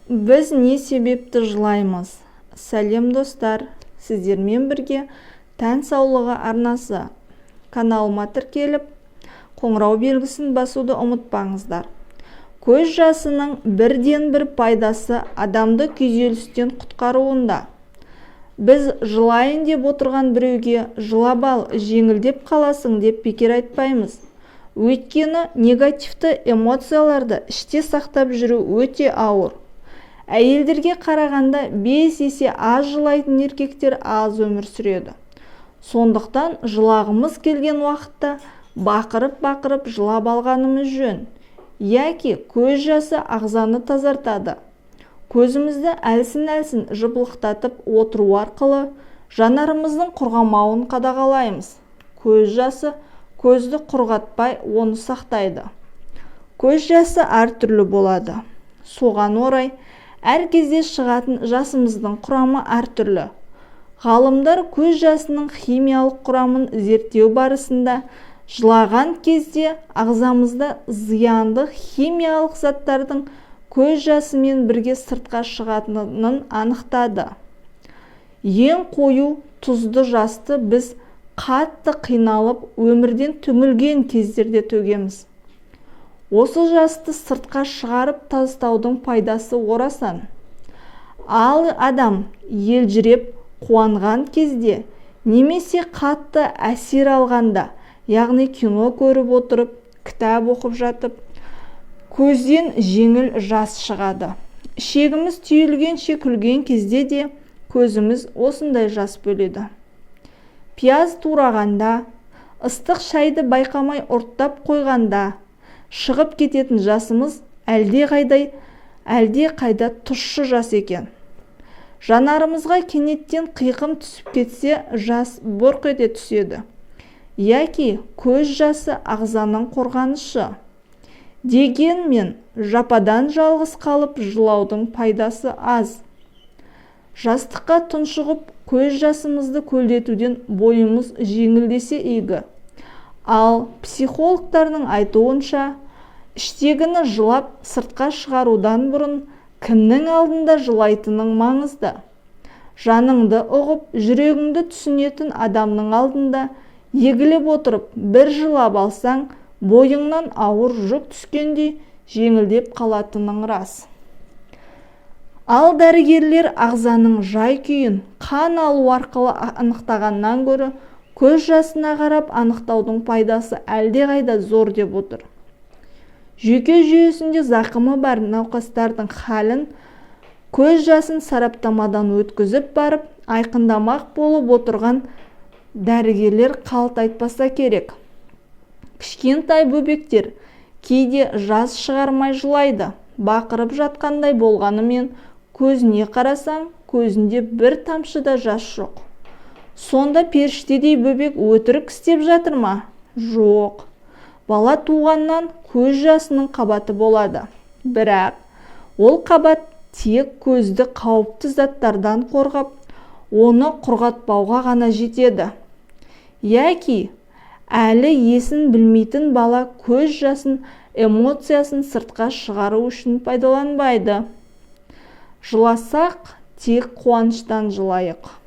Біз не себепті жылаймыз? Сәлем достар, сіздермен бірге тән саулығы арнасы. Каналыма тіркеліп, қоңырау белгісін басуды ұмытпаңыздар. Көз жасының бірден бір пайдасы адамды күйзелістен құтқаруында. Біз жылайын деп отырған біреуге жылап ал, жеңілдеп қаласың деп бекер айтпаймыз. Өйткені негативті эмоцияларды іште сақтап жүру өте ауыр. Әйелдерге қарағанда 5 есе аз жылайтын еркектер аз өмір сүреді. Сондықтан жылағымыз келген уақытта бақырып жылап алғанымыз жөн. Яки көз жасы ағзаны тазартады. Көзімізді әлсін жыпылықтатып отыру арқылы жанарымыздың құрғамауын қадағалаймыз. Көз жасы көзді құрғатпай, оны сақтайды. Көз жасы әртүрлі болады. Соған орай әр кезде шығатын жасымыздың құрамы әртүрлі. Ғалымдар көз жасының химиялық құрамын зерттеу барысында жылаған кезде ағзамызда зиянды химиялық заттардың көз жасымен бірге сыртқа шығатынын анықтады. Ең қою тұзды жасты біз қатты қиналып, өмірден түңілген кездерде төгеміз. Осы жасты сыртқа шығарып тастаудың пайдасы орасан. Ал адам елжіреп қуанған кезде, немесе қатты әсер алғанда, яғни кино көріп отырып, кітап оқып жатып, көзден жеңіл жас шығады. Шегіміз түйілгенше күлген кезде де көзіміз осындай жас бөледі. Пияз турағанда, ыстық шайды байқамай ұрттап қойғанда, шығып кететін жасымыз әлде қайда тұщы жас екен. Жанарымызға кенеттен қиқым түсіп кетсе, жас бұрқ ете түседі. Яки көз жасы ағзаның қорғанышы. Дегенмен жападан жалғыз қалып жылаудың пайдасы аз. Жастыққа тұншығып көз жасымызды көлдетуден бойымыз жеңілдесе игі. Ал психологтардың айтуынша, іштегіні жылап сыртқа шығарудан бұрын кімнің алдында жылайтының маңызды. Жаныңды ұғып, жүрегіңді түсінетін адамның алдында егіліп отырып бір жылап алсаң, бойыңнан ауыр жүк түскендей жеңілдеп қалатының рас. Ал дәрігерлер ағзаның жай күйін қан алу арқылы анықтағаннан гөрі көз жасына қарап анықтаудың пайдасы әлдеқайда зор деп отыр. Жүйке жүйесінде зақымы бар науқастардың халін көз жасын сараптамадан өткізіп барып, айқындамақ болып отырған дәрігерлер қалт айтпаса керек. Кішкентай бөбектер кейде жас шығармай жылайды. Бақырып жатқандай болғанымен, көзіне қарасаң, көзінде бір тамшы да жас жоқ. Сонда періштедей бөбек өтірік істеп жатыр ма? Жоқ. Бала туғаннан көз жасының қабаты болады. Бірақ ол қабат тек көзді қауіпті заттардан қорғап, оны құрғатпауға ғана жетеді. Яки әлі есін білмейтін бала көз жасын, эмоциясын сыртқа шығару үшін пайдаланбайды. Жыласақ, тек қуаныштан жылайық.